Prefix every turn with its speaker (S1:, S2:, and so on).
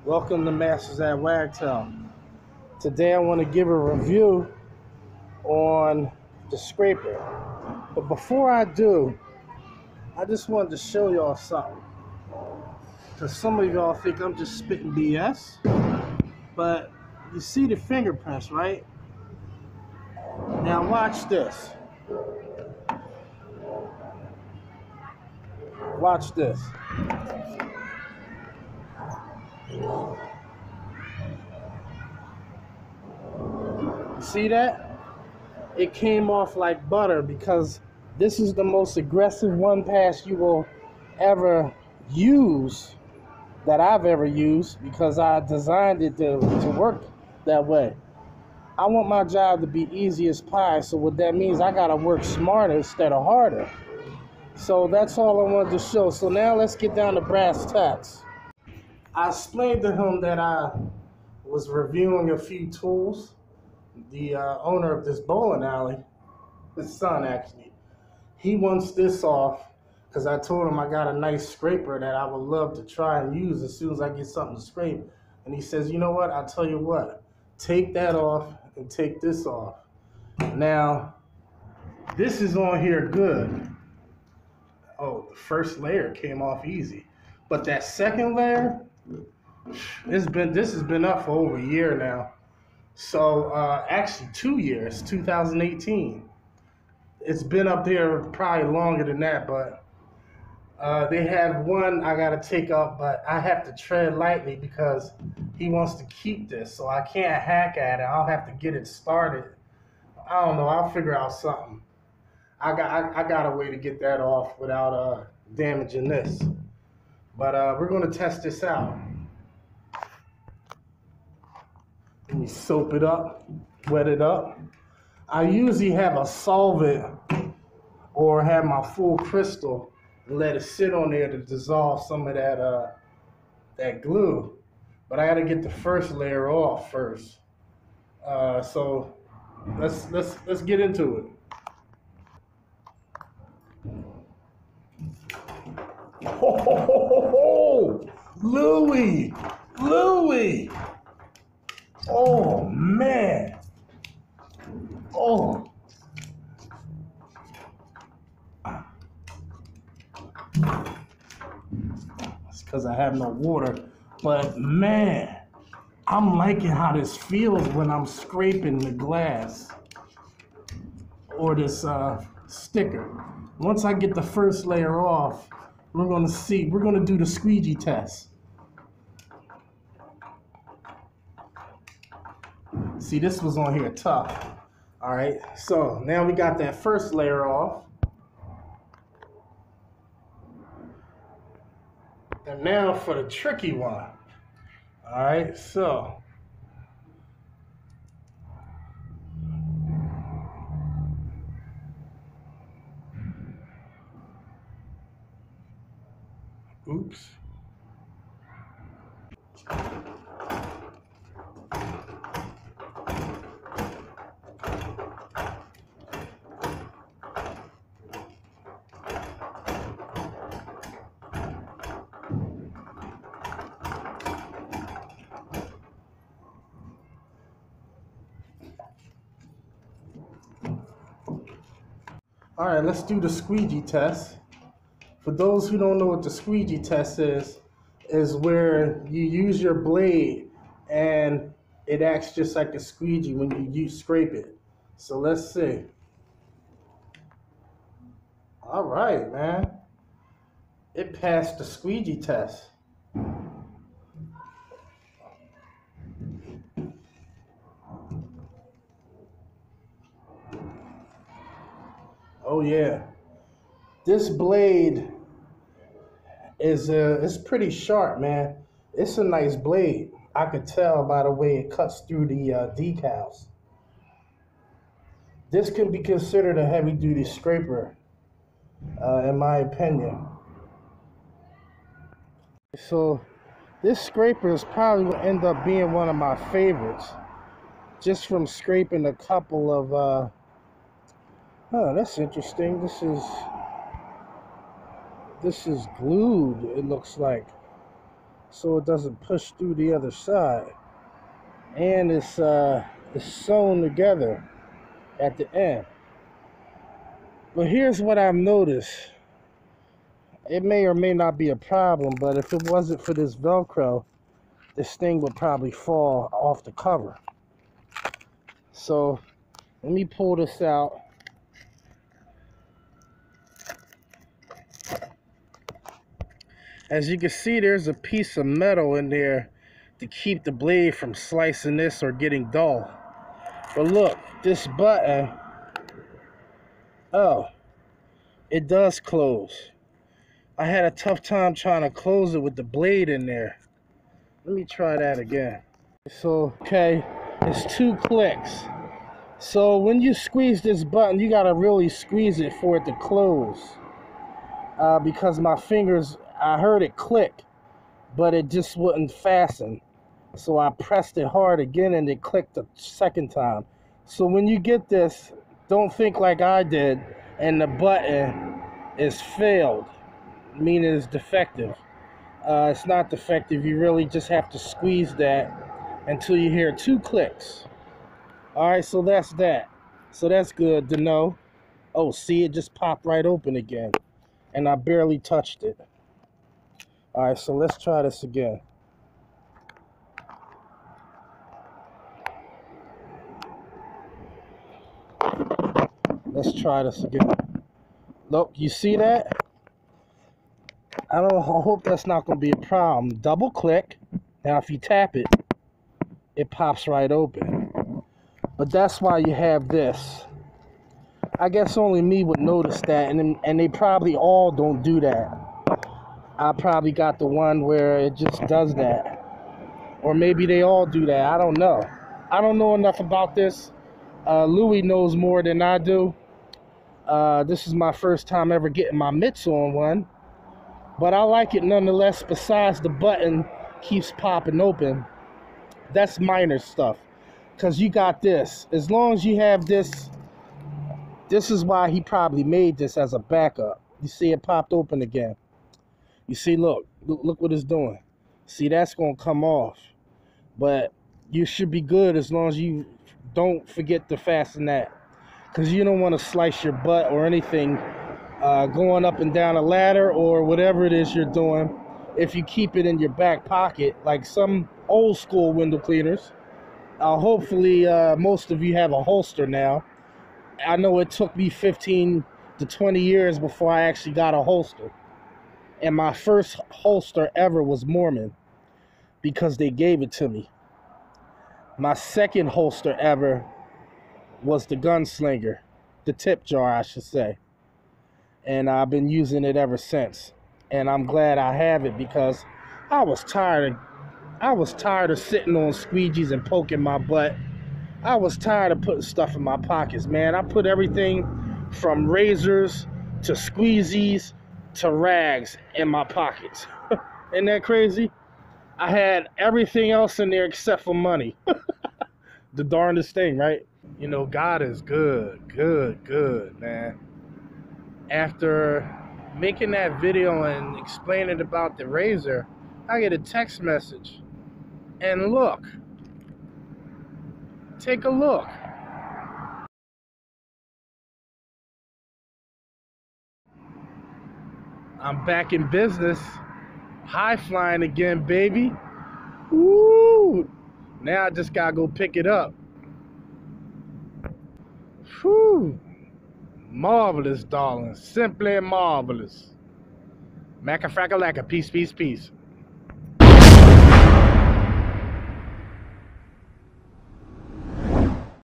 S1: Welcome to Masters at Wagtail. Today I want to give a review on the scraper. But before I do, I just wanted to show y'all something. Because some of y'all think I'm just spitting BS. But you see the fingerprints, right? Now watch this. Watch this. See that? It came off like butter because this is the most aggressive one pass you will ever use that I've ever used because I designed it to work that way. I want my job to be easy as pie, so what that means, I gotta work smarter instead of harder. So that's all I wanted to show. So now let's get down to brass tacks. I explained to him that I was reviewing a few tools. The owner of this bowling alley, his son actually, he wants this off because I told him I got a nice scraper that I would love to try and use as soon as I get something to scrape. And he says, you know what, I'll tell you what, take that off and take this off. Now, this is on here good. Oh, the first layer came off easy. But that second layer, this has been up for over a year now. So actually 2 years, 2018. It's been up there probably longer than that, but they have one I gotta take up, but I have to tread lightly because he wants to keep this, so I can't hack at it. I'll have to get it started. I don't know, I'll figure out something. I got a way to get that off without damaging this. But we're gonna test this out. Let me soap it up, wet it up. I usually have a solvent or have my full crystal and let it sit on there to dissolve some of that glue. But I got to get the first layer off first. So let's get into it. Ho, ho, ho, ho, ho. Louie! Louie! Oh, man. Oh. It's because I have no water. But, man, I'm liking how this feels when I'm scraping the glass or this sticker. Once I get the first layer off, we're going to do the squeegee test. See, this was on here tough. All right, so now we got that first layer off. And now for the tricky one. All right, so. Oops. All right, let's do the squeegee test. For those who don't know what the squeegee test is where you use your blade and it acts just like a squeegee when you scrape it. So let's see. All right, man. It passed the squeegee test. Oh yeah, this blade is it's pretty sharp, man. It's a nice blade. I could tell by the way it cuts through the decals. This can be considered a heavy-duty scraper, in my opinion. So this scraper is probably going to end up being one of my favorites, just from scraping a couple of oh, that's interesting. This is glued, it looks like. so it doesn't push through the other side. And it's sewn together at the end. But here's what I've noticed. It may or may not be a problem, but if it wasn't for this Velcro, this thing would probably fall off the cover. So let me pull this out. As you can see, there's a piece of metal in there to keep the blade from slicing this or getting dull. But look, this button, oh, it does close. I had a tough time trying to close it with the blade in there. Let me try that again. So, okay, it's 2 clicks. So when you squeeze this button, you gotta really squeeze it for it to close. Because my fingers, I heard it click, but it just wouldn't fasten. So I pressed it hard again and it clicked the second time. So when you get this, don't think like I did and the button is failed, meaning it's defective. It's not defective. You really just have to squeeze that until you hear 2 clicks. Alright, so that's that. So that's good to know. Oh, see, it just popped right open again. And I barely touched it. Alright, so let's try this again. Let's try this again. Look, you see that? I hope that's not going to be a problem. Double click. Now if you tap it, it pops right open. But that's why you have this. I guess only me would notice that, and they probably all don't do that. I probably got the one where it just does that. Or maybe they all do that. I don't know. I don't know enough about this. Louis knows more than I do. This is my first time ever getting my mitts on one. But I like it nonetheless, besides the button keeps popping open. That's minor stuff. Because you got this. As long as you have this, this is why he probably made this as a backup. You see it popped open again. You see, look what it's doing. See, that's going to come off. But you should be good as long as you don't forget to fasten that. Because you don't want to slice your butt or anything going up and down a ladder or whatever it is you're doing. If you keep it in your back pocket, like some old school window cleaners. Hopefully most of you have a holster now. I know it took me 15 to 20 years before I actually got a holster. And my first holster ever was Mormon because they gave it to me. My second holster ever was the Gunslinger, the tip jar, I should say. And I've been using it ever since. And I'm glad I have it because I was tired of sitting on squeegees and poking my butt. I was tired of putting stuff in my pockets, man. I put everything from razors to squeezies to rags in my pockets. Isn't that crazy? I had everything else in there except for money. The darndest thing, right? You know, God is good, man. After making that video and explaining about the razor, I get a text message. And look. Take a look. I'm back in business. High flying again, baby. Woo! Now I just gotta go pick it up. Whew. Marvelous, darling. Simply marvelous. Maca-fracka-lacka. Peace, peace, peace.